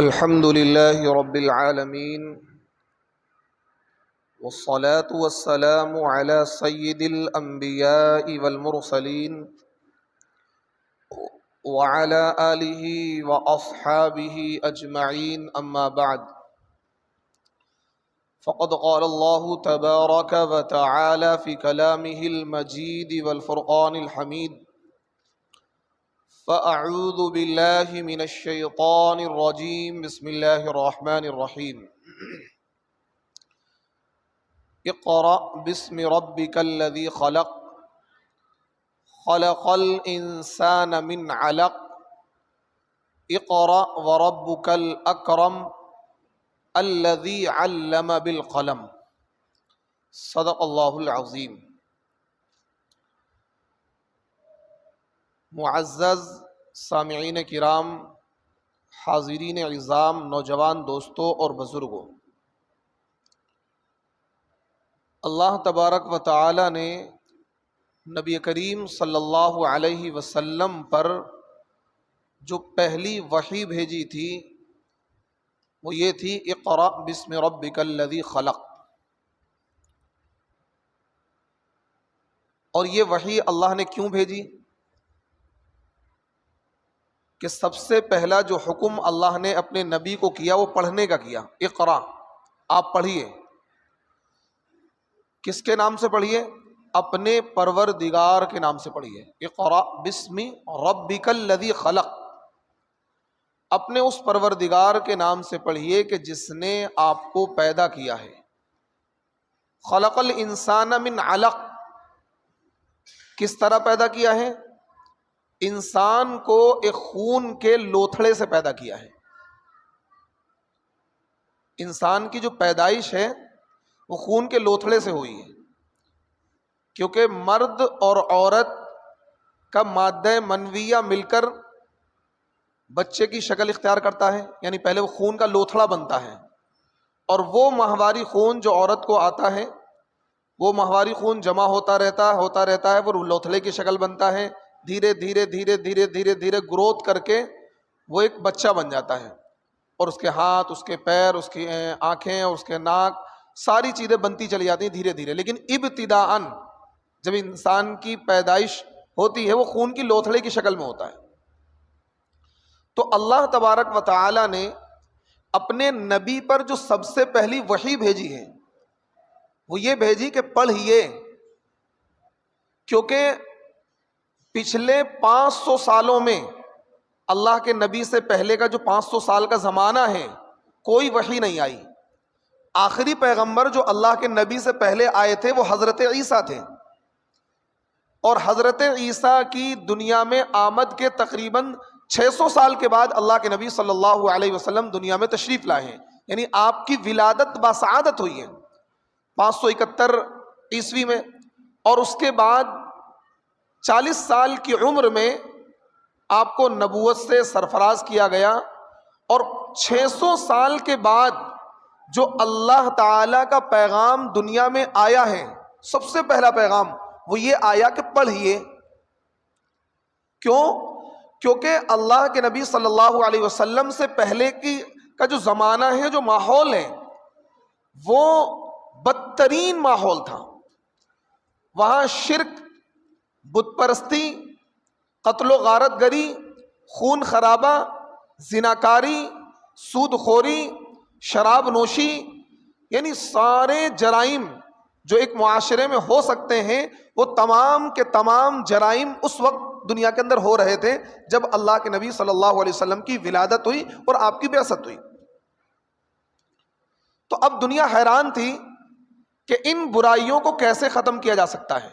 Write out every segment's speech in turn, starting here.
الحمد لله رب العالمين والصلاة والسلام على سيد الأنبياء والمرسلين وعلى آله وأصحابه أجمعين أما بعد فقد قال الله تبارك وتعالى في كلامه المجيد والفرقان الحميد فأعوذ بالله من الشيطان الرجيم بسم الله الرحمن الرحيم اقرأ باسم ربك الذي خلق خلق الإنسان من علق اقرأ وربك الأكرم الذي علم بالقلم صدق اللہ العظیم۔ معزز سامعین کرام، حاضرین عظام، نوجوان دوستوں اور بزرگوں، اللہ تبارک و تعالی نے نبی کریم صلی اللہ علیہ وسلم پر جو پہلی وحی بھیجی تھی وہ یہ تھی اقرأ باسم ربک الذی خلق۔ اور یہ وحی اللہ نے کیوں بھیجی؟ کہ سب سے پہلا جو حکم اللہ نے اپنے نبی کو کیا وہ پڑھنے کا کیا۔ اقرأ، آپ پڑھیے۔ کس کے نام سے پڑھیے؟ اپنے پروردگار کے نام سے پڑھیے۔ اقرأ باسم ربک الذی خلق، اپنے اس پروردگار کے نام سے پڑھیے کہ جس نے آپ کو پیدا کیا ہے۔ خلق الانسان من علق، کس طرح پیدا کیا ہے؟ انسان کو ایک خون کے لوتھڑے سے پیدا کیا ہے۔ انسان کی جو پیدائش ہے وہ خون کے لوتھڑے سے ہوئی ہے، کیونکہ مرد اور عورت کا مادہ منویہ مل کر بچے کی شکل اختیار کرتا ہے، یعنی پہلے وہ خون کا لوتھڑا بنتا ہے، اور وہ ماہواری خون جو عورت کو آتا ہے، وہ ماہواری خون جمع ہوتا رہتا ہے، وہ لوتھڑے کی شکل بنتا ہے، دھیرے دھیرے دھیرے دھیرے دھیرے دھیرے گروتھ کر کے وہ ایک بچہ بن جاتا ہے، اور اس کے ہاتھ، اس کے پیر، اس کی آنکھیں اور اس کے ناک، ساری چیزیں بنتی چلی جاتی ہیں دھیرے دھیرے۔ لیکن ابتداءً جب انسان کی پیدائش ہوتی ہے وہ خون کی لوتھڑے کی شکل میں ہوتا ہے۔ تو اللہ تبارک و تعالی نے اپنے نبی پر جو سب سے پہلی وحی بھیجی ہے وہ یہ بھیجی کہ پڑھیے، کیونکہ پچھلے 500 سالوں میں اللہ کے نبی سے پہلے کا جو 500 سال کا زمانہ ہے کوئی وحی نہیں آئی۔ آخری پیغمبر جو اللہ کے نبی سے پہلے آئے تھے وہ حضرت عیسیٰ تھے، اور حضرت عیسیٰ کی دنیا میں آمد کے تقریباً 600 سال کے بعد اللہ کے نبی صلی اللہ علیہ وسلم دنیا میں تشریف لائے ہیں، یعنی آپ کی ولادت باسعادت ہوئی ہے 571 عیسوی میں، اور اس کے بعد 40 سال کی عمر میں آپ کو نبوت سے سرفراز کیا گیا، اور 600 سال کے بعد جو اللہ تعالی کا پیغام دنیا میں آیا ہے، سب سے پہلا پیغام وہ یہ آیا کہ پڑھیے۔ کیوں؟ کیونکہ اللہ کے نبی صلی اللہ علیہ وسلم سے پہلے کا جو زمانہ ہے، جو ماحول ہے، وہ بدترین ماحول تھا۔ وہاں شرک، بت پرستی، قتل و غارت گری، خون خرابہ، زناکاری، سود خوری، شراب نوشی، یعنی سارے جرائم جو ایک معاشرے میں ہو سکتے ہیں وہ تمام کے تمام جرائم اس وقت دنیا کے اندر ہو رہے تھے جب اللہ کے نبی صلی اللہ علیہ وسلم کی ولادت ہوئی اور آپ کی بعثت ہوئی۔ تو اب دنیا حیران تھی کہ ان برائیوں کو کیسے ختم کیا جا سکتا ہے۔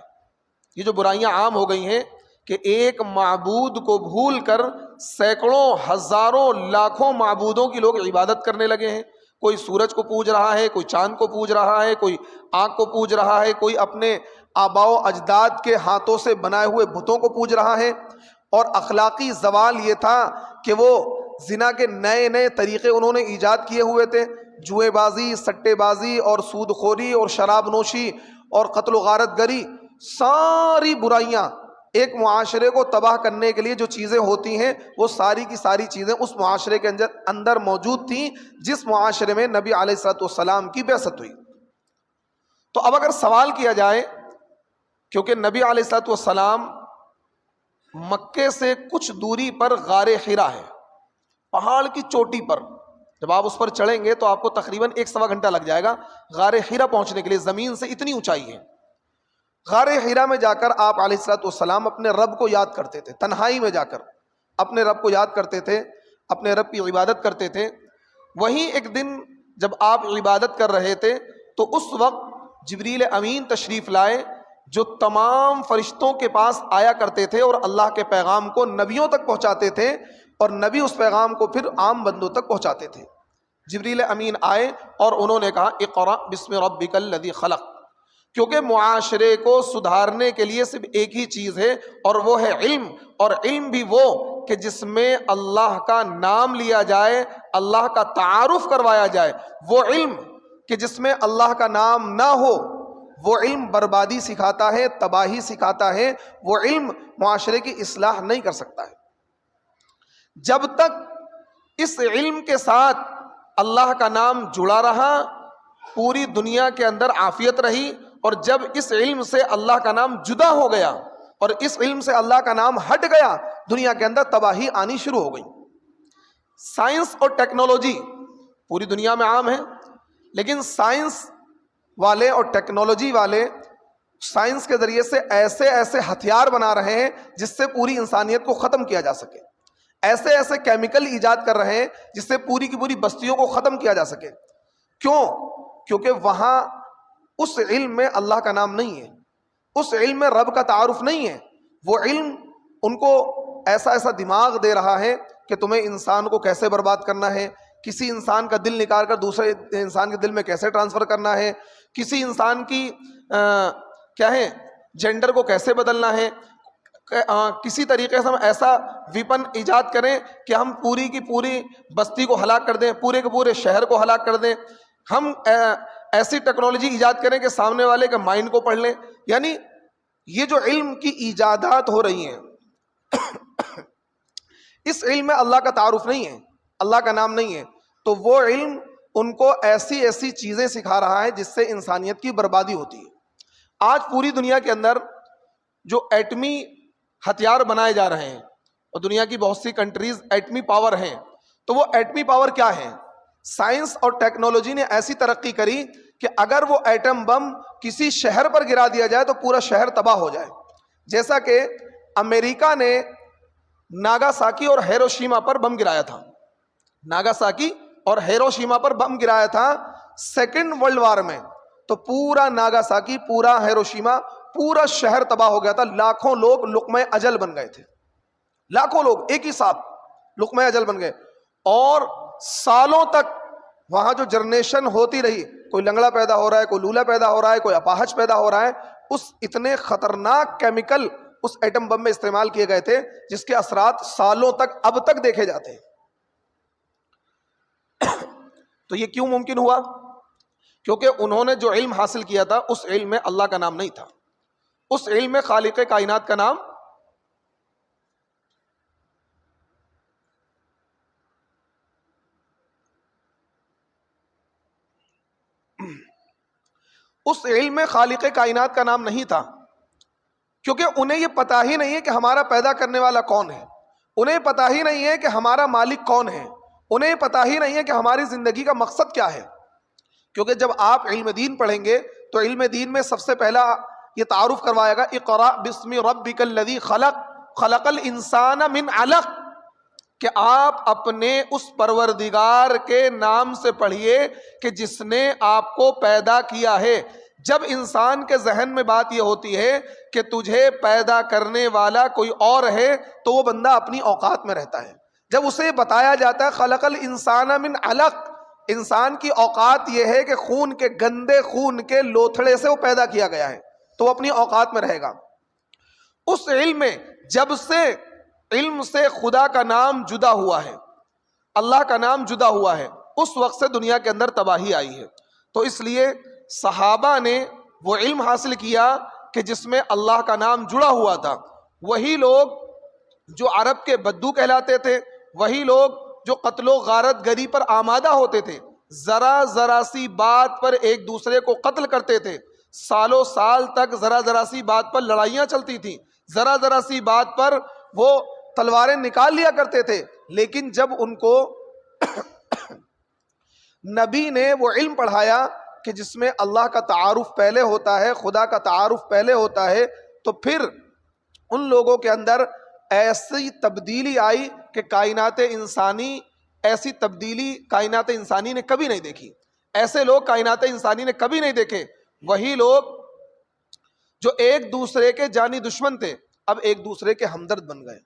یہ جو برائیاں عام ہو گئی ہیں کہ ایک معبود کو بھول کر سینکڑوں، ہزاروں، لاکھوں معبودوں کی لوگ عبادت کرنے لگے ہیں۔ کوئی سورج کو پوج رہا ہے، کوئی چاند کو پوج رہا ہے، کوئی آنکھ کو پوج رہا ہے، کوئی اپنے آباء و اجداد کے ہاتھوں سے بنائے ہوئے بتوں کو پوج رہا ہے۔ اور اخلاقی زوال یہ تھا کہ وہ زنا کے نئے نئے طریقے انہوں نے ایجاد کیے ہوئے تھے، جوئے بازی، سٹے بازی اور سود خوری اور شراب نوشی اور قتل و غارت گری، ساری برائیاں ایک معاشرے کو تباہ کرنے کے لیے جو چیزیں ہوتی ہیں وہ ساری کی ساری چیزیں اس معاشرے کے اندر موجود تھیں جس معاشرے میں نبی علیہ الصلوۃ والسلام کی بعثت ہوئی۔ تو اب اگر سوال کیا جائے، کیونکہ نبی علیہ الصلوۃ والسلام مکے سے کچھ دوری پر غار حرا ہے، پہاڑ کی چوٹی پر، جب آپ اس پر چڑھیں گے تو آپ کو تقریباً 1 سوا گھنٹہ لگ جائے گا غار حرا پہنچنے کے لیے، زمین سے اتنی اونچائی ہے۔ غار حرا میں جا کر آپ علیہ الصلوۃ والسلام اپنے رب کو یاد کرتے تھے، تنہائی میں جا کر اپنے رب کو یاد کرتے تھے، اپنے رب کی عبادت کرتے تھے۔ وہیں ایک دن جب آپ عبادت کر رہے تھے تو اس وقت جبریل امین تشریف لائے، جو تمام فرشتوں کے پاس آیا کرتے تھے اور اللہ کے پیغام کو نبیوں تک پہنچاتے تھے، اور نبی اس پیغام کو پھر عام بندوں تک پہنچاتے تھے۔ جبریل امین آئے اور انہوں نے کہا اقرأ بسم ربک الذی خلق، کیونکہ معاشرے کو سدھارنے کے لیے صرف ایک ہی چیز ہے اور وہ ہے علم، اور علم بھی وہ کہ جس میں اللہ کا نام لیا جائے، اللہ کا تعارف کروایا جائے۔ وہ علم کہ جس میں اللہ کا نام نہ ہو، وہ علم بربادی سکھاتا ہے، تباہی سکھاتا ہے، وہ علم معاشرے کی اصلاح نہیں کر سکتا ہے۔ جب تک اس علم کے ساتھ اللہ کا نام جڑا رہا، پوری دنیا کے اندر عافیت رہی، اور جب اس علم سے اللہ کا نام جدا ہو گیا اور اس علم سے اللہ کا نام ہٹ گیا، دنیا کے اندر تباہی آنی شروع ہو گئی۔ سائنس اور ٹیکنالوجی پوری دنیا میں عام ہے، لیکن سائنس والے اور ٹیکنالوجی والے سائنس کے ذریعے سے ایسے ایسے ہتھیار بنا رہے ہیں جس سے پوری انسانیت کو ختم کیا جا سکے، ایسے ایسے کیمیکل ایجاد کر رہے ہیں جس سے پوری کی پوری بستیوں کو ختم کیا جا سکے۔ کیوں؟ کیونکہ وہاں اس علم میں اللہ کا نام نہیں ہے، اس علم میں رب کا تعارف نہیں ہے۔ وہ علم ان کو ایسا ایسا دماغ دے رہا ہے کہ تمہیں انسان کو کیسے برباد کرنا ہے، کسی انسان کا دل نکال کر دوسرے انسان کے دل میں کیسے ٹرانسفر کرنا ہے، کسی انسان کی کیا ہے جینڈر کو کیسے بدلنا ہے، کسی طریقے سے ہم ایسا ویپن ایجاد کریں کہ ہم پوری کی پوری بستی کو ہلاک کر دیں، پورے کے پورے شہر کو ہلاک کر دیں۔ ہم ایسی ٹیکنالوجی ایجاد کریں کہ سامنے والے کے مائنڈ کو پڑھ لیں۔ یعنی یہ جو علم کی ایجادات ہو رہی ہیں، اس علم میں اللہ کا تعارف نہیں ہے، اللہ کا نام نہیں ہے، تو وہ علم ان کو ایسی ایسی چیزیں سکھا رہا ہے جس سے انسانیت کی بربادی ہوتی ہے۔ آج پوری دنیا کے اندر جو ایٹمی ہتھیار بنائے جا رہے ہیں، اور دنیا کی بہت سی کنٹریز ایٹمی پاور ہیں، تو وہ ایٹمی پاور کیا ہے؟ سائنس اور ٹیکنالوجی نے ایسی ترقی کری کہ اگر وہ ایٹم بم کسی شہر پر گرا دیا جائے تو پورا شہر تباہ ہو جائے۔ جیسا کہ امریکہ نے ناگاساکی اور ہیروشیما پر بم گرایا تھا، ناگاساکی اور ہیروشیما پر بم گرایا تھا سیکنڈ ورلڈ وار میں، تو پورا ناگاساکی، پورا ہیروشیما، پورا شہر تباہ ہو گیا تھا۔ لاکھوں لوگ لقمہ اجل بن گئے تھے، لاکھوں لوگ ایک ہی ساتھ لقمہ اجل بن گئے، اور سالوں تک وہاں جو جنریشن ہوتی رہی، کوئی لنگڑا پیدا ہو رہا ہے، کوئی لولا پیدا ہو رہا ہے، کوئی اپاہج پیدا ہو رہا ہے۔ اس اتنے خطرناک کیمیکل اس ایٹم بم میں استعمال کیے گئے تھے جس کے اثرات سالوں تک اب تک دیکھے جاتے ہیں۔ تو یہ کیوں ممکن ہوا؟ کیونکہ انہوں نے جو علم حاصل کیا تھا اس علم میں اللہ کا نام نہیں تھا، اس علم میں خالق کائنات کا نام اس علم میں خالق کائنات کا نام نہیں تھا، کیونکہ انہیں یہ پتا ہی نہیں ہے کہ ہمارا پیدا کرنے والا کون ہے، انہیں پتا ہی نہیں ہے کہ ہمارا مالک کون ہے، انہیں پتا ہی نہیں ہے کہ ہماری زندگی کا مقصد کیا ہے۔ کیونکہ جب آپ علم دین پڑھیں گے تو علم دین میں سب سے پہلا یہ تعارف کروایا گا اقرأ بسم ربک الذی خلق خلق الانسان من علق، کہ آپ اپنے اس پروردگار کے نام سے پڑھیے کہ جس نے آپ کو پیدا کیا ہے۔ جب انسان کے ذہن میں بات یہ ہوتی ہے کہ تجھے پیدا کرنے والا کوئی اور ہے تو وہ بندہ اپنی اوقات میں رہتا ہے۔ جب اسے بتایا جاتا ہے خلق الانسان من علق، انسان کی اوقات یہ ہے کہ خون کے گندے خون کے لوتھڑے سے وہ پیدا کیا گیا ہے، تو وہ اپنی اوقات میں رہے گا۔ اس علم میں جب سے علم سے خدا کا نام جدا ہوا ہے، اللہ کا نام جدا ہوا ہے، اس وقت سے دنیا کے اندر تباہی آئی ہے۔ تو اس لیے صحابہ نے وہ علم حاصل کیا کہ جس میں اللہ کا نام جڑا ہوا تھا، وہی لوگ جو عرب کے بدو کہلاتے تھے، وہی لوگ جو قتل و غارت گری پر آمادہ ہوتے تھے، ذرا ذرا سی بات پر ایک دوسرے کو قتل کرتے تھے، سالوں سال تک ذرا ذرا سی بات پر لڑائیاں چلتی تھیں، ذرا ذرا سی بات پر وہ تلواریں نکال لیا کرتے تھے، لیکن جب ان کو نبی نے وہ علم پڑھایا کہ جس میں اللہ کا تعارف پہلے ہوتا ہے، خدا کا تعارف پہلے ہوتا ہے، تو پھر ان لوگوں کے اندر ایسی تبدیلی آئی کہ کائنات انسانی، ایسی تبدیلی کائنات انسانی نے کبھی نہیں دیکھی، ایسے لوگ کائنات انسانی نے کبھی نہیں دیکھے۔ وہی لوگ جو ایک دوسرے کے جانی دشمن تھے، اب ایک دوسرے کے ہمدرد بن گئے۔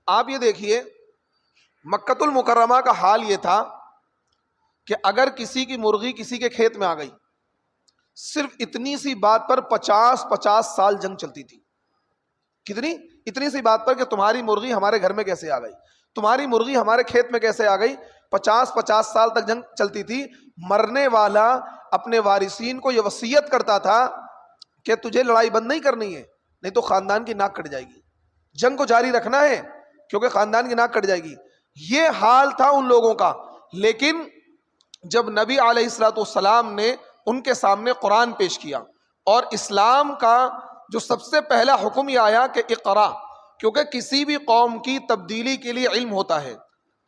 آپ یہ دیکھیے مکۃ المکرمہ کا حال یہ تھا کہ اگر کسی کی مرغی کسی کے کھیت میں آ گئی، صرف اتنی سی بات پر 50 سال جنگ چلتی تھی۔ کتنی؟ اتنی سی بات پر کہ تمہاری مرغی ہمارے گھر میں کیسے آ گئی، تمہاری مرغی ہمارے کھیت میں کیسے آ گئی۔ 50 سال تک جنگ چلتی تھی۔ مرنے والا اپنے وارثین کو یہ وصیت کرتا تھا کہ تجھے لڑائی بند نہیں کرنی ہے، نہیں تو خاندان کی ناک کٹ جائے گی، جنگ کو جاری رکھنا ہے کیونکہ خاندان کی ناک کٹ جائے گی۔ یہ حال تھا ان لوگوں کا۔ لیکن جب نبی علیہ الصلوۃ والسلام نے ان کے سامنے قرآن پیش کیا، اور اسلام کا جو سب سے پہلا حکم یہ آیا کہ اقرا، کیونکہ کسی بھی قوم کی تبدیلی کے لیے علم ہوتا ہے۔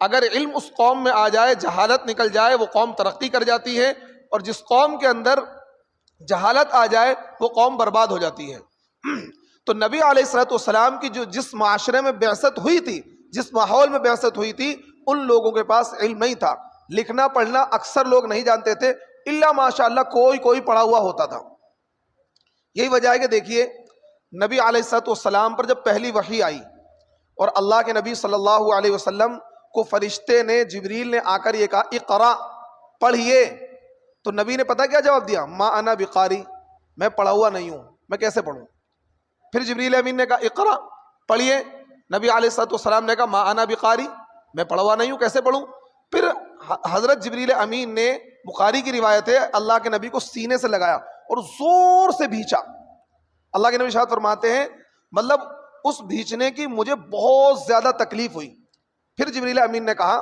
اگر علم اس قوم میں آ جائے، جہالت نکل جائے، وہ قوم ترقی کر جاتی ہے، اور جس قوم کے اندر جہالت آ جائے وہ قوم برباد ہو جاتی ہے۔ تو نبی علیہ الصلوۃ والسلام کی جس معاشرے میں بعثت ہوئی تھی، جس ماحول میں بعثت ہوئی تھی، ان لوگوں کے پاس علم نہیں تھا، لکھنا پڑھنا اکثر لوگ نہیں جانتے تھے، الا ماشاء اللہ کوئی پڑھا ہوا ہوتا تھا۔ یہی وجہ ہے کہ دیکھیے نبی علیہ الصلوۃ والسلام پر جب پہلی وحی آئی اور اللہ کے نبی صلی اللہ علیہ وسلم کو فرشتے نے، جبریل نے آ کر یہ کہا اقرا، پڑھیے، تو نبی نے پتہ کیا جواب دیا؟ ما انا بقاری، میں پڑھا ہوا نہیں ہوں، میں کیسے پڑھوں؟ پھر جبریل امین نے کہا اقرا، پڑھیے، نبی علیہ الصلوۃ والسلام نے کہا ما انا بقاری، میں پڑھا ہوا نہیں ہوں، کیسے پڑھوں؟ پھر حضرت جبریل امین نے، بخاری کی روایت ہے، اللہ کے نبی کو سینے سے لگایا اور زور سے بھینچا۔ اللہ کے نبی ارشاد فرماتے ہیں مطلب اس بھینچنے کی مجھے بہت زیادہ تکلیف ہوئی۔ پھر جبریل امین نے کہا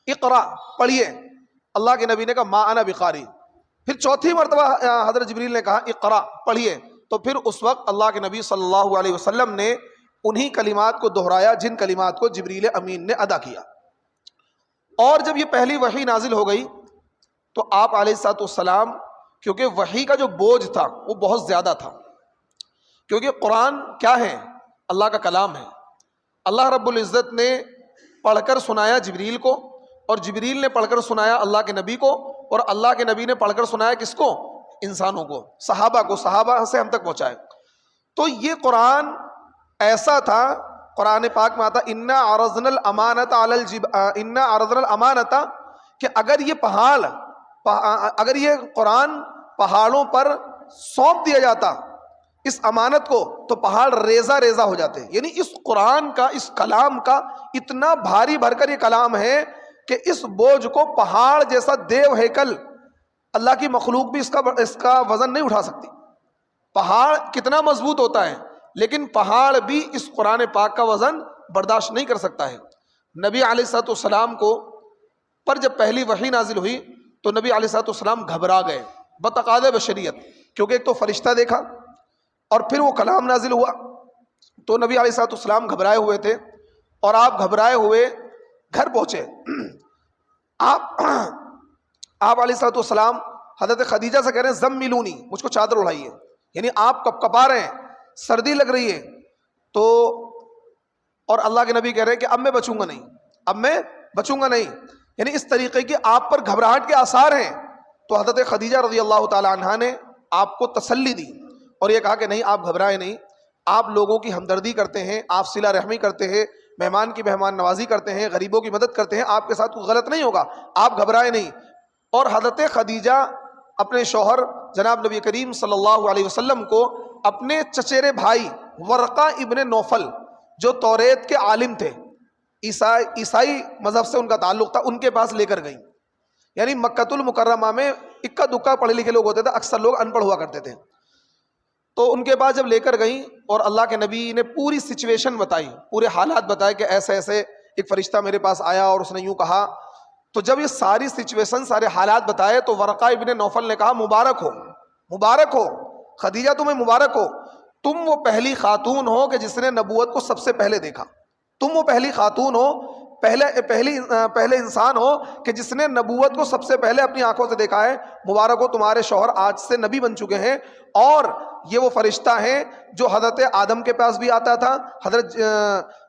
اقرا، پڑھیے، اللہ کے نبی نے کہا ما انا بقاری۔ پھر چوتھی مرتبہ حضرت جبریل نے کہا اقرا، پڑھیے، تو پھر اس وقت اللہ کے نبی صلی اللہ علیہ وسلم نے انہی کلمات کو دہرایا جن کلمات کو جبریل امین نے ادا کیا۔ اور جب یہ پہلی وحی نازل ہو گئی تو آپ علیہ الصلوۃ والسلام، کیونکہ وحی کا جو بوجھ تھا وہ بہت زیادہ تھا، کیونکہ قرآن کیا ہے؟ اللہ کا کلام ہے۔ اللہ رب العزت نے پڑھ کر سنایا جبریل کو، اور جبریل نے پڑھ کر سنایا اللہ کے نبی کو، اور اللہ کے نبی نے پڑھ کر سنایا کس کو؟ انسانوں کو، صحابہ کو، صحابہ سے ہم تک پہنچائے۔ تو یہ قرآن ایسا تھا، قرآن پاک میں آتا انا عرضنا الامانۃ، کہ اگر یہ قرآن پہاڑوں پر سونپ دیا جاتا اس امانت کو تو پہاڑ ریزہ ریزہ ہو جاتے۔ یعنی اس قرآن کا، اس کلام کا اتنا بھاری بھر کر یہ کلام ہے کہ اس بوجھ کو پہاڑ جیسا دیو ہیکل، اللہ کی مخلوق بھی اس کا وزن نہیں اٹھا سکتی۔ پہاڑ کتنا مضبوط ہوتا ہے، لیکن پہاڑ بھی اس قرآن پاک کا وزن برداشت نہیں کر سکتا ہے۔ نبی علیہ الصلوۃ والسلام کو پر جب پہلی وحی نازل ہوئی تو نبی علیہ الصلوۃ والسلام گھبرا گئے بتقاضۂ بشریت، کیونکہ ایک تو فرشتہ دیکھا اور پھر وہ کلام نازل ہوا، تو نبی علیہ الصلوۃ والسلام گھبرائے ہوئے تھے، اور آپ گھبرائے ہوئے گھر پہنچے۔ آپ علیہ الصلوۃ والسلام حضرت خدیجہ سے کہہ رہے ہیں زملونی، مجھ کو چادر اڑائیے، یعنی آپ کپ کپا رہے ہیں، سردی لگ رہی ہے۔ تو اور اللہ کے نبی کہہ رہے ہیں کہ اب میں بچوں گا نہیں، اب میں بچوں گا نہیں، یعنی اس طریقے کی آپ پر گھبراہٹ کے آثار ہیں۔ تو حضرت خدیجہ رضی اللہ تعالی عنہا نے آپ کو تسلی دی اور یہ کہا کہ نہیں، آپ گھبرائے نہیں، آپ لوگوں کی ہمدردی کرتے ہیں، آپ صلہ رحمی کرتے ہیں، مہمان کی مہمان نوازی کرتے ہیں، غریبوں کی مدد کرتے ہیں، آپ کے ساتھ کوئی غلط نہیں ہوگا، آپ گھبرائے نہیں۔ اور حضرت خدیجہ اپنے شوہر جناب نبی کریم صلی اللہ علیہ وسلم کو اپنے چچیرے بھائی ورقہ ابن نوفل جو توریت کے عالم تھے، عیسائی مذہب سے ان کا تعلق تھا، ان کے پاس لے کر گئیں. یعنی مکۃ المکرمہ میں اکا دکا پڑھے لکھے لوگ ہوتے تھے، اکثر لوگ ان پڑھ ہوا کرتے تھے. تو ان کے پاس جب لے کر گئیں اور اللہ کے نبی نے پوری سچویشن بتائی، پورے حالات بتائے کہ ایسے ایسے ایک فرشتہ میرے پاس آیا اور اس نے یوں کہا، تو جب یہ ساری سچویشن سارے حالات بتائے تو ورقہ ابن نوفل نے کہا مبارک ہو، مبارک ہو خدیجہ، تمہیں مبارک ہو، تم وہ پہلی خاتون ہو کہ جس نے نبوت کو سب سے پہلے دیکھا، تم وہ پہلی خاتون ہو، پہلے انسان ہو کہ جس نے نبوت کو سب سے پہلے اپنی آنکھوں سے دیکھا ہے. مبارک ہو، تمہارے شوہر آج سے نبی بن چکے ہیں، اور یہ وہ فرشتہ ہیں جو حضرت آدم کے پاس بھی آتا تھا،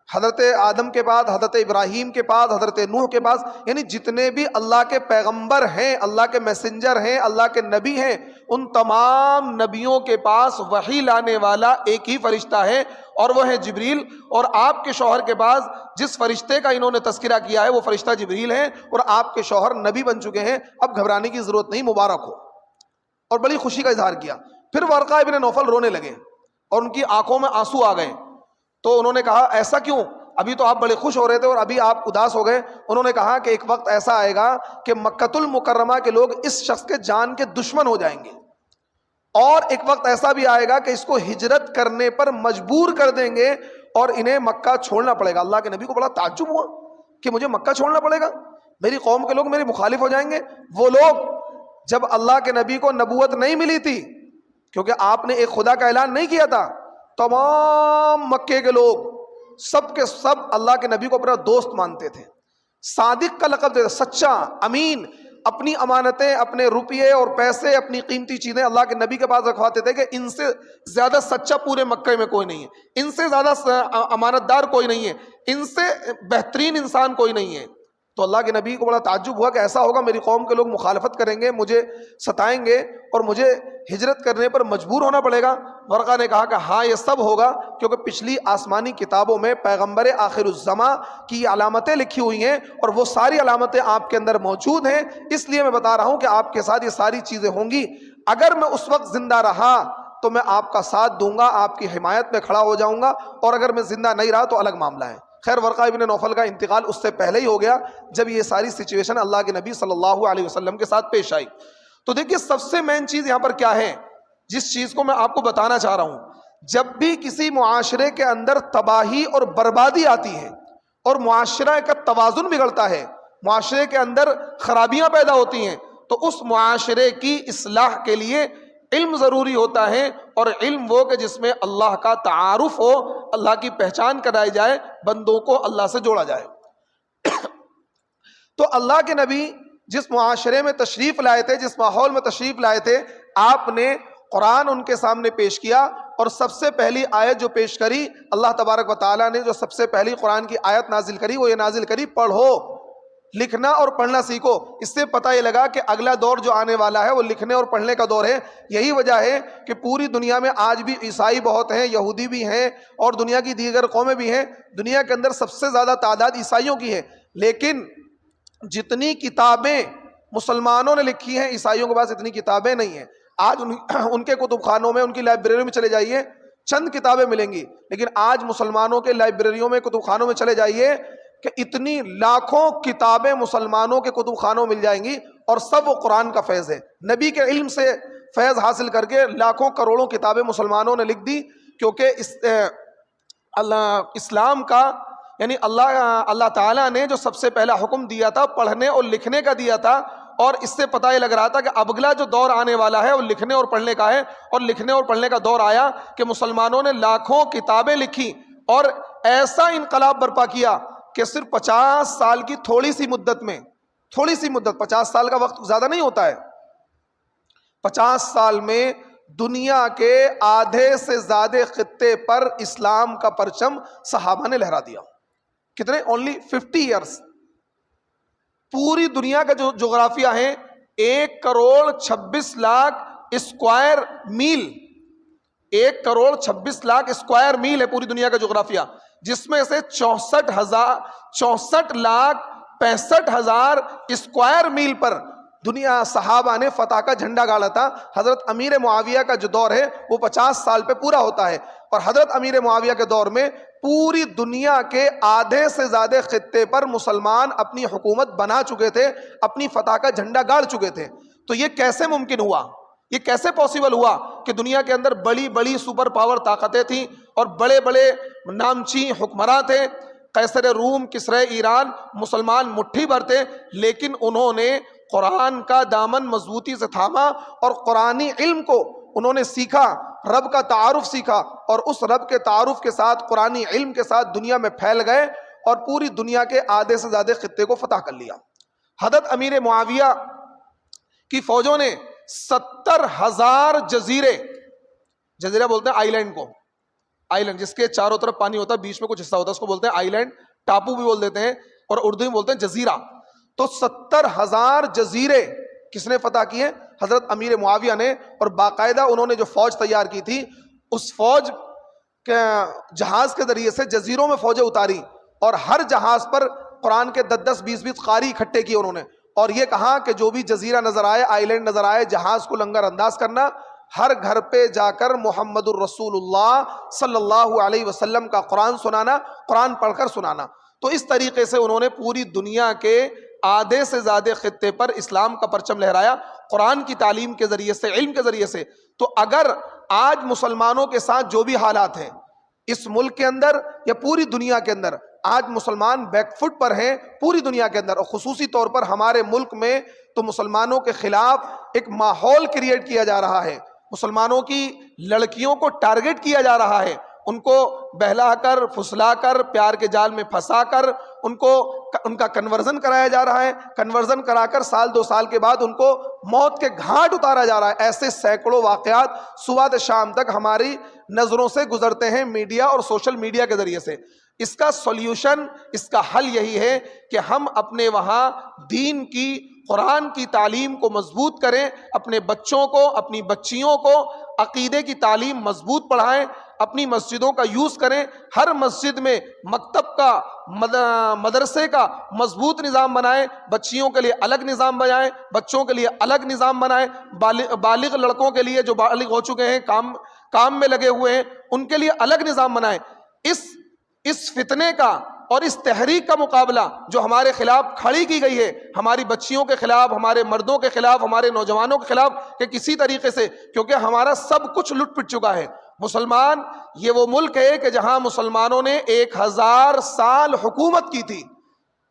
حضرت آدم کے بعد حضرت ابراہیم کے پاس، حضرت نوح کے پاس، یعنی جتنے بھی اللہ کے پیغمبر ہیں، اللہ کے میسنجر ہیں، اللہ کے نبی ہیں، ان تمام نبیوں کے پاس وحی لانے والا ایک ہی فرشتہ ہے، اور وہ ہے جبریل. اور آپ کے شوہر کے پاس جس فرشتے کا انہوں نے تذکرہ کیا ہے وہ فرشتہ جبریل ہے، اور آپ کے شوہر نبی بن چکے ہیں، اب گھبرانے کی ضرورت نہیں، مبارک ہو. اور بڑی خوشی کا اظہار کیا. پھر ورقہ ابن نوفل رونے لگے اور ان کی آنکھوں میں آنسو آ گئے. تو انہوں نے کہا ایسا کیوں؟ ابھی تو آپ بڑے خوش ہو رہے تھے اور ابھی آپ اداس ہو گئے. انہوں نے کہا کہ ایک وقت ایسا آئے گا کہ مکۃ المکرمہ کے لوگ اس شخص کے جان کے دشمن ہو جائیں گے، اور ایک وقت ایسا بھی آئے گا کہ اس کو ہجرت کرنے پر مجبور کر دیں گے اور انہیں مکہ چھوڑنا پڑے گا. اللہ کے نبی کو بڑا تعجب ہوا کہ مجھے مکہ چھوڑنا پڑے گا، میری قوم کے لوگ میرے مخالف ہو جائیں گے. وہ لوگ جب اللہ کے نبی کو نبوت نہیں ملی تھی، کیونکہ آپ نے ایک خدا کا اعلان نہیں کیا تھا، تمام مکے کے لوگ سب کے سب اللہ کے نبی کو اپنا دوست مانتے تھے. صادق کا لقب دیتے، سچا، امین. اپنی امانتیں، اپنے روپیے اور پیسے، اپنی قیمتی چیزیں اللہ کے نبی کے پاس رکھواتے تھے کہ ان سے زیادہ سچا پورے مکے میں کوئی نہیں ہے، ان سے زیادہ امانت دار کوئی نہیں ہے، ان سے بہترین انسان کوئی نہیں ہے. تو اللہ کے نبی کو بڑا تعجب ہوا کہ ایسا ہوگا، میری قوم کے لوگ مخالفت کریں گے، مجھے ستائیں گے اور مجھے ہجرت کرنے پر مجبور ہونا پڑے گا. ورقہ نے کہا کہ ہاں یہ سب ہوگا، کیونکہ پچھلی آسمانی کتابوں میں پیغمبر آخر الزماں کی علامتیں لکھی ہوئی ہیں، اور وہ ساری علامتیں آپ کے اندر موجود ہیں. اس لیے میں بتا رہا ہوں کہ آپ کے ساتھ یہ ساری چیزیں ہوں گی. اگر میں اس وقت زندہ رہا تو میں آپ کا ساتھ دوں گا، آپ کی حمایت میں کھڑا ہو جاؤں گا، اور اگر میں زندہ نہیں رہا تو الگ معاملہ ہے. خیر ورقہ ابن نوفل کا انتقال اس سے پہلے ہی ہو گیا جب یہ ساری سچویشن اللہ کے نبی صلی اللہ علیہ وسلم کے ساتھ پیش آئی. تو دیکھیے سب سے مین چیز یہاں پر کیا ہے، جس چیز کو میں آپ کو بتانا چاہ رہا ہوں، جب بھی کسی معاشرے کے اندر تباہی اور بربادی آتی ہے اور معاشرہ کا توازن بگڑتا ہے، معاشرے کے اندر خرابیاں پیدا ہوتی ہیں، تو اس معاشرے کی اصلاح کے لیے علم ضروری ہوتا ہے. اور علم وہ کہ جس میں اللہ کا تعارف ہو، اللہ کی پہچان کرائی جائے، بندوں کو اللہ سے جوڑا جائے. تو اللہ کے نبی جس معاشرے میں تشریف لائے تھے، جس ماحول میں تشریف لائے تھے، آپ نے قرآن ان کے سامنے پیش کیا، اور سب سے پہلی آیت جو پیش کری، اللہ تبارک و تعالیٰ نے جو سب سے پہلی قرآن کی آیت نازل کری وہ یہ نازل کری، پڑھو، لکھنا اور پڑھنا سیکھو. اس سے پتہ یہ لگا کہ اگلا دور جو آنے والا ہے وہ لکھنے اور پڑھنے کا دور ہے. یہی وجہ ہے کہ پوری دنیا میں آج بھی عیسائی بہت ہیں، یہودی بھی ہیں، اور دنیا کی دیگر قومیں بھی ہیں. دنیا کے اندر سب سے زیادہ تعداد عیسائیوں کی ہے، لیکن جتنی کتابیں مسلمانوں نے لکھی ہیں عیسائیوں کے پاس اتنی کتابیں نہیں ہیں. آج ان کے کتب خانوں میں، ان کی لائبریریوں میں چلے جائیے، چند کتابیں ملیں گی، لیکن آج مسلمانوں کے لائبریریوں میں، کتب خانوں میں چلے جائیے کہ اتنی لاکھوں کتابیں مسلمانوں کے کتب خانوں مل جائیں گی، اور سب وہ قرآن کا فیض ہے. نبی کے علم سے فیض حاصل کر کے لاکھوں کروڑوں کتابیں مسلمانوں نے لکھ دی، کیونکہ اسلام کا یعنی اللہ تعالیٰ نے جو سب سے پہلا حکم دیا تھا پڑھنے اور لکھنے کا دیا تھا، اور اس سے پتہ یہ لگ رہا تھا کہ اگلا جو دور آنے والا ہے وہ لکھنے اور پڑھنے کا ہے. اور لکھنے اور پڑھنے کا دور آیا کہ مسلمانوں نے لاکھوں کتابیں لکھی اور ایسا انقلاب برپا کیا کہ صرف 50 سال کی تھوڑی سی مدت، 50 سال کا وقت زیادہ نہیں ہوتا ہے، 50 سال میں دنیا کے آدھے سے زیادہ خطے پر اسلام کا پرچم صحابہ نے لہرا دیا. کتنے؟ Only 50 years. پوری دنیا کا جو جغرافیہ ہے 1,26,00,000 اسکوائر میل، 1,26,00,000 اسکوائر میل ہے پوری دنیا کا جغرافیہ، جس میں سے 64,65,000 اسکوائر میل پر دنیا صحابہ نے فتح کا جھنڈا گاڑا تھا. حضرت امیر معاویہ کا جو دور ہے وہ 50 سال پہ پورا ہوتا ہے, اور حضرت امیر معاویہ کے دور میں پوری دنیا کے آدھے سے زیادہ خطے پر مسلمان اپنی حکومت بنا چکے تھے, اپنی فتح کا جھنڈا گاڑ چکے تھے. تو یہ کیسے ممکن ہوا, یہ کیسے پاسبل ہوا کہ دنیا کے اندر بڑی بڑی سپر پاور طاقتیں تھیں اور بڑے بڑے نامچین حکمراں تھے, قیصر روم, کسرے ایران, مسلمان مٹھی بھر تھے, لیکن انہوں نے قرآن کا دامن مضبوطی سے تھاما اور قرآنی علم کو انہوں نے سیکھا, رب کا تعارف سیکھا, اور اس رب کے تعارف کے ساتھ قرآنی علم کے ساتھ دنیا میں پھیل گئے اور پوری دنیا کے آدھے سے زیادہ خطے کو فتح کر لیا. حضرت امیر معاویہ کی فوجوں نے 70,000 جزیرے, جزیرہ بولتے ہیں آئی لینڈ کو, آئی لینڈ جس کے چاروں طرف پانی ہوتا ہے, بیچ میں کچھ حصہ ہوتا ہے, اس کو بولتے ہیں آئی لینڈ, ٹاپو بھی بول دیتے ہیں, اور اردو میں بولتے ہیں جزیرہ. تو 70,000 جزیرے کس نے فتح کیے؟ حضرت امیر معاویہ نے. اور باقاعدہ انہوں نے جو فوج تیار کی تھی, اس فوج کے جہاز کے ذریعے سے جزیروں میں فوجیں اتاری, اور ہر جہاز پر قرآن کے 10 20 قاری اکٹھے کیے انہوں نے, اور یہ کہا کہ جو بھی جزیرہ نظر آئے, آئی لینڈ نظر آئے, جہاز کو لنگر انداز کرنا, ہر گھر پہ جا کر محمد الرسول اللہ صلی اللہ علیہ وسلم کا قرآن سنانا, قرآن پڑھ کر سنانا. تو اس طریقے سے انہوں نے پوری دنیا کے آدھے سے زیادہ خطے پر اسلام کا پرچم لہرایا, قرآن کی تعلیم کے ذریعے سے, علم کے ذریعے سے. تو اگر آج مسلمانوں کے ساتھ جو بھی حالات ہیں اس ملک کے اندر یا پوری دنیا کے اندر, آج مسلمان بیک فٹ پر ہیں پوری دنیا کے اندر, اور خصوصی طور پر ہمارے ملک میں تو مسلمانوں کے خلاف ایک ماحول کریٹ کیا جا رہا ہے, مسلمانوں کی لڑکیوں کو ٹارگٹ کیا جا رہا ہے, ان کو بہلا کر, پھسلا کر, پیار کے جال میں پھنسا کر ان کا کنورژن کرایا جا رہا ہے, کنورژن کرا کر 1-2 سال کے بعد ان کو موت کے گھاٹ اتارا جا رہا ہے. ایسے سینکڑوں واقعات صبح سے شام تک ہماری نظروں سے گزرتے ہیں میڈیا اور سوشل میڈیا کے ذریعے سے. اس کا سولوشن, اس کا حل یہی ہے کہ ہم اپنے وہاں دین کی, قرآن کی تعلیم کو مضبوط کریں, اپنے بچوں کو, اپنی بچیوں کو عقیدے کی تعلیم مضبوط پڑھائیں, اپنی مسجدوں کا یوز کریں, ہر مسجد میں مکتب کا, مدرسے کا مضبوط نظام بنائیں, بچیوں کے لیے الگ نظام بنائیں, بچوں کے لیے الگ نظام بنائیں, بالغ لڑکوں کے لیے جو بالغ ہو چکے ہیں, کام میں لگے ہوئے ہیں, ان کے لیے الگ نظام بنائیں. اس فتنے کا اور اس تحریک کا مقابلہ جو ہمارے خلاف کھڑی کی گئی ہے, ہماری بچیوں کے خلاف, ہمارے مردوں کے خلاف, ہمارے نوجوانوں کے خلاف, کہ کسی طریقے سے, کیونکہ ہمارا سب کچھ لٹ پٹ چکا ہے. مسلمان یہ وہ ملک ہے کہ جہاں مسلمانوں نے 1000 سال حکومت کی تھی.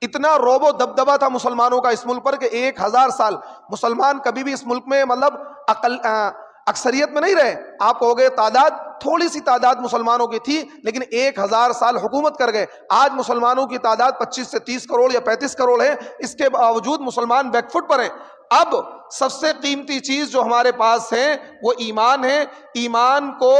اتنا روب و دبدبا تھا مسلمانوں کا اس ملک پر کہ 1000 سال مسلمان کبھی بھی اس ملک میں اکثریت میں نہیں رہے. آپ کہو گے تعداد, تھوڑی سی تعداد مسلمانوں کی تھی, لیکن 1000 سال حکومت کر گئے. آج مسلمانوں کی تعداد 25 سے 30 کروڑ یا 35 کروڑ ہے, اس کے باوجود مسلمان بیک فٹ پر ہیں. اب سب سے قیمتی چیز جو ہمارے پاس ہے وہ ایمان ہے. ایمان کو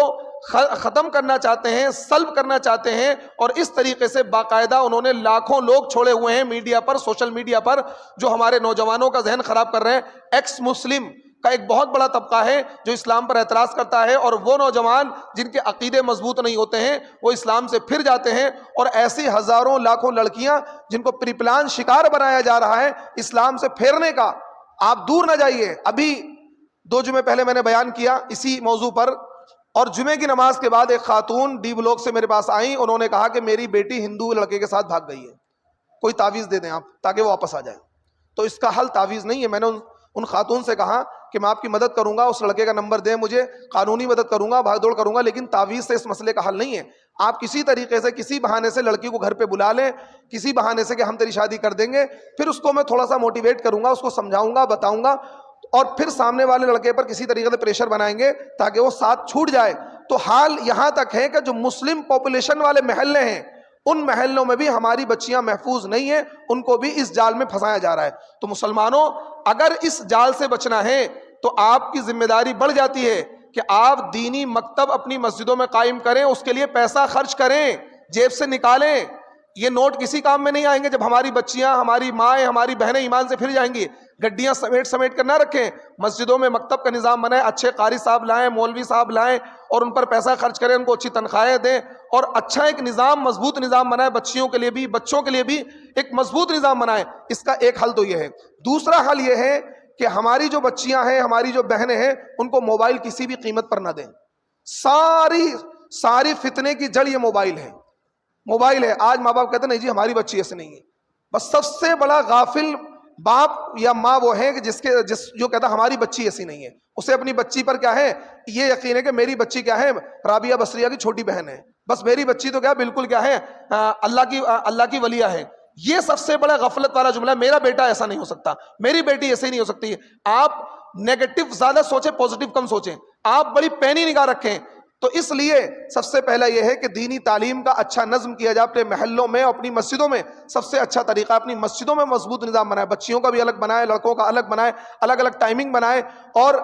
ختم کرنا چاہتے ہیں, سلب کرنا چاہتے ہیں, اور اس طریقے سے باقاعدہ انہوں نے لاکھوں لوگ چھوڑے ہوئے ہیں میڈیا پر, سوشل میڈیا پر, جو ہمارے نوجوانوں کا ذہن خراب کر رہے ہیں. ایکس مسلم کا ایک بہت بڑا طبقہ ہے جو اسلام پر اعتراض کرتا ہے, اور وہ نوجوان جن کے عقیدے مضبوط نہیں ہوتے ہیں وہ اسلام سے پھر جاتے ہیں, اور ایسی ہزاروں لاکھوں لڑکیاں جن کو پری پلان شکار بنایا جا رہا ہے اسلام سے پھیرنے کا. آپ دور نہ جائیے, ابھی 2 جمعے پہلے میں نے بیان کیا اسی موضوع پر, اور جمعے کی نماز کے بعد ایک خاتون ڈی بلاک سے میرے پاس آئیں, انہوں نے کہا کہ میری بیٹی ہندو لڑکے کے ساتھ بھاگ گئی ہے, کوئی تعویذ دے دیں آپ تاکہ وہ واپس آ جائے. تو اس کا حل تعویذ نہیں ہے. میں نے ان خاتون سے کہا کہ میں آپ کی مدد کروں گا, اس لڑکے کا نمبر دیں مجھے, قانونی مدد کروں گا, بھاگ دوڑ کروں گا, لیکن تعویذ سے اس مسئلے کا حل نہیں ہے. آپ کسی طریقے سے, کسی بہانے سے لڑکی کو گھر پہ بلا لیں, کسی بہانے سے کہ ہم تیری شادی کر دیں گے, پھر اس کو میں تھوڑا سا موٹیویٹ کروں گا, اس کو سمجھاؤں گا, بتاؤں گا, اور پھر سامنے والے لڑکے پر کسی طریقے سے پریشر بنائیں گے تاکہ وہ ساتھ چھوٹ جائے. تو حال یہاں تک ہے کہ جو مسلم پاپولیشن والے محلے ہیں ان محلوں میں بھی ہماری بچیاں محفوظ نہیں ہیں, ان کو بھی اس جال میں پھنسایا جا رہا ہے. تو مسلمانوں اگر اس جال سے بچنا ہے تو آپ کی ذمہ داری بڑھ جاتی ہے کہ آپ دینی مکتب اپنی مسجدوں میں قائم کریں, اس کے لیے پیسہ خرچ کریں, جیب سے نکالیں. یہ نوٹ کسی کام میں نہیں آئیں گے جب ہماری بچیاں, ہماری مائیں, ہماری بہنیں ایمان سے پھر جائیں گی. گڈیاں سمیٹ کر نہ رکھیں, مسجدوں میں مکتب کا نظام بنائیں, اچھے قاری صاحب لائیں, مولوی صاحب لائیں, اور ان پر پیسہ خرچ کریں, ان کو اچھی تنخواہیں دیں, اور اچھا ایک نظام, مضبوط نظام بنائیں, بچیوں کے لیے بھی, بچوں کے لیے بھی ایک مضبوط نظام بنائیں. اس کا ایک حل تو یہ ہے. دوسرا حل یہ ہے کہ ہماری جو بچیاں ہیں, ہماری جو بہنیں ہیں, ان کو موبائل کسی بھی قیمت پر نہ دیں. ساری فتنے کی جڑ یہ موبائل ہے. موبائل ہے. آج ماں باپ کہتے ہیں نہیں جی ہماری بچی ایسے نہیں ہے. بس سب سے بڑا غافل باپ یا ماں وہ ہے کہ جو کہتا ہماری بچی ایسی نہیں ہے. اسے اپنی بچی پر کیا ہے, یہ یقین ہے کہ میری بچی کیا ہے, رابعہ بصریہ کی چھوٹی بہن ہے, بس میری بچی تو کیا بالکل کیا ہے, اللہ کی ولیہ ہے. یہ سب سے بڑا غفلت والا جملہ ہے. میرا بیٹا ایسا نہیں ہو سکتا, میری بیٹی ایسے نہیں ہو سکتی. آپ نیگیٹو زیادہ سوچیں, پوزیٹو کم سوچیں. آپ بڑی پینی نگاہ رکھیں. تو اس لیے سب سے پہلا یہ ہے کہ دینی تعلیم کا اچھا نظم کیا جائے اپنے محلوں میں, اپنی مسجدوں میں. سب سے اچھا طریقہ اپنی مسجدوں میں مضبوط نظام بنائے, بچیوں کا بھی الگ بنائے, لڑکوں کا الگ بنائے, الگ الگ ٹائمنگ بنائے, اور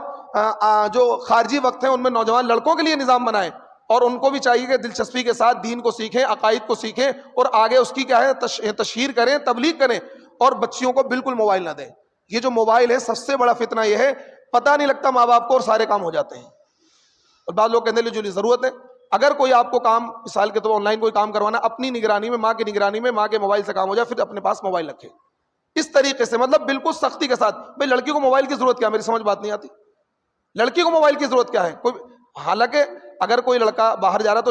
جو خارجی وقت ہیں ان میں نوجوان لڑکوں کے لیے نظام بنائے, اور ان کو بھی چاہیے کہ دلچسپی کے ساتھ دین کو سیکھیں, عقائد کو سیکھیں, اور آگے اس کی کیا ہے تشہیر کریں, تبلیغ کریں, اور بچیوں کو بالکل موبائل نہ دیں. یہ جو موبائل ہے سب سے بڑا فتنہ یہ ہے, پتہ نہیں لگتا ماں باپ کو اور سارے کام ہو جاتے ہیں. اور بعض لوگ کہتے ہیں جو ضرورت ہے, اگر کوئی آپ کو کام مثال کے طور آن لائن کوئی کام کروانا, اپنی نگرانی میں, ماں کی نگرانی میں, ماں کے موبائل سے کام ہو جائے, پھر اپنے پاس موبائل رکھے. اس طریقے سے مطلب بالکل سختی کے ساتھ. بھائی لڑکی کو موبائل کی ضرورت کیا, میری سمجھ بات نہیں آتی. لڑکی کو موبائل کی ضرورت کیا ہے؟ حالانکہ اگر کوئی لڑکا باہر جا رہا ہے تو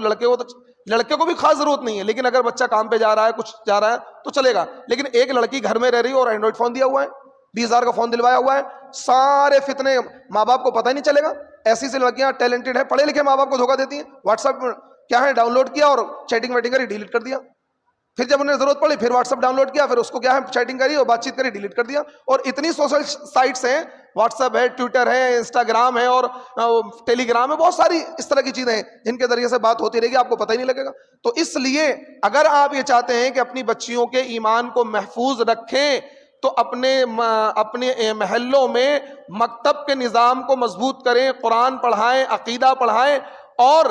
لڑکے کو بھی خاص ضرورت نہیں ہے, لیکن اگر بچہ کام پہ جا رہا ہے, کچھ جا رہا ہے تو چلے گا. لیکن ایک لڑکی گھر میں رہ رہی ہے اور اینڈرائڈ فون دیا ہوا ہے, 20,000 کا فون دلوایا ہوا ہے, سارے فتنے ماں باپ کو پتہ ہی نہیں چلے گا. ایسی سی لڑکیاں ٹیلنٹڈ ہیں, پڑھے لکھے ماں باپ کو دھوکہ دیتی ہیں. واٹس ایپ کیا ہے ڈاؤن لوڈ کیا اور چیٹنگ ویٹنگ کری, ڈیلیٹ کر دیا. پھر جب انہیں ضرورت پڑی پھر واٹس ایپ ڈاؤن لوڈ کیا, پھر اس کو کیا ہے چیٹنگ کری اور بات چیت کری, ڈیلیٹ کر دیا. اور اتنی سوشل سائٹس ہیں, واٹس ایپ ہے, ٹویٹر ہے, انسٹاگرام ہے, اور ٹیلی گرام ہے, بہت ساری اس طرح کی چیزیں ہیں جن کے ذریعے سے بات ہوتی رہے گی, آپ کو پتہ ہی نہیں لگے گا. تو اس لیے اگر آپ یہ چاہتے ہیں کہ اپنی بچیوں کے ایمان کو محفوظ رکھیں تو اپنے محلوں میں مکتب کے نظام کو مضبوط کریں, قرآن پڑھائیں, عقیدہ پڑھائیں, اور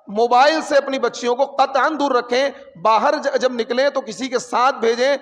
موبائل سے اپنی بچیوں کو قطعاً دور رکھیں. باہر جب نکلیں تو کسی کے ساتھ بھیجیں,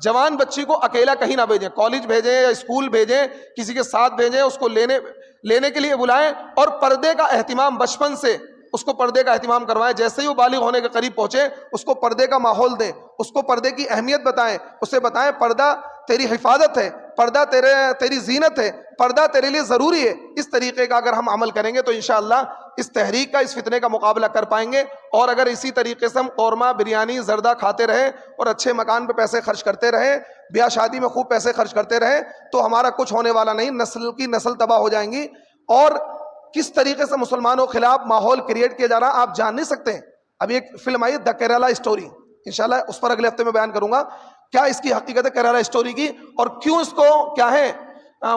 جوان بچی کو اکیلا کہیں نہ بھیجیں, کالج بھیجیں یا اسکول بھیجیں, کسی کے ساتھ بھیجیں, اس کو لینے کے لیے بلائیں, اور پردے کا اہتمام بچپن سے اس کو پردے کا اہتمام کروائیں. جیسے ہی وہ بالغ ہونے کے قریب پہنچے اس کو پردے کا ماحول دیں, اس کو پردے کی اہمیت بتائیں, اسے بتائیں پردہ تیری حفاظت ہے, پردہ تیری زینت ہے, پردہ تیرے لیے ضروری ہے. اس طریقے کا اگر ہم عمل کریں گے تو انشاءاللہ اس تحریک کا, اس فتنے کا مقابلہ کر پائیں گے. اور اگر اسی طریقے سے ہم قورمہ, بریانی, زردہ کھاتے رہیں اور اچھے مکان پہ پیسے خرچ کرتے رہیں, بیاہ شادی میں خوب پیسے خرچ کرتے رہیں, تو ہمارا کچھ ہونے والا نہیں, نسل تباہ ہو جائیں گی. اور کس طریقے سے مسلمانوں کے خلاف ماحول کریٹ کیا جا رہا آپ جان نہیں سکتے. ابھی ایک فلم آئی دا کیرالا اسٹوری, انشاءاللہ اس پر اگلے ہفتے میں بیان کروں گا کیا اس کی حقیقت ہے کیرالا اسٹوری کی, اور کیوں اس کو کیا ہے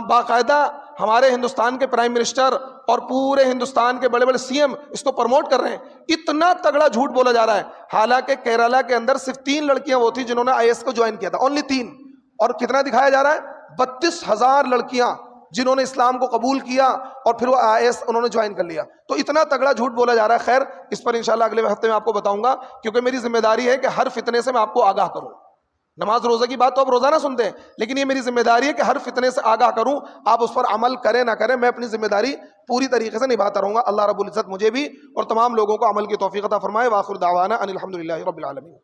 باقاعدہ ہمارے ہندوستان کے پرائم منسٹر اور پورے ہندوستان کے بڑے بڑے سی ایم اس کو پروموٹ کر رہے ہیں. اتنا تگڑا جھوٹ بولا جا رہا ہے. حالانکہ کیرالا کے اندر صرف 3 لڑکیاں وہ تھیں جنہوں نے IS کو جوائن کیا تھا, اونلی 3. اور کتنا دکھایا جا رہا ہے 32,000 لڑکیاں جنہوں نے اسلام کو قبول کیا اور پھر وہ IS انہوں نے جوائن کر لیا. تو اتنا تگڑا جھوٹ بولا جا رہا ہے. خیر اس پر انشاءاللہ اگلے ہفتے میں آپ کو بتاؤں گا, کیونکہ میری ذمہ داری ہے کہ ہر فتنے سے میں آپ کو آگاہ کروں. نماز روزہ کی بات تو آپ روزانہ سنتے ہیں, لیکن یہ میری ذمہ داری ہے کہ ہر فتنے سے آگاہ کروں. آپ اس پر عمل کریں نہ کریں, میں اپنی ذمہ داری پوری طریقے سے نبھاتا رہوں گا. اللہ رب العزت مجھے بھی اور تمام لوگوں کو عمل کی توفیق عطا فرمائے. وآخر دعوانا ان الحمدللہ رب العالمین.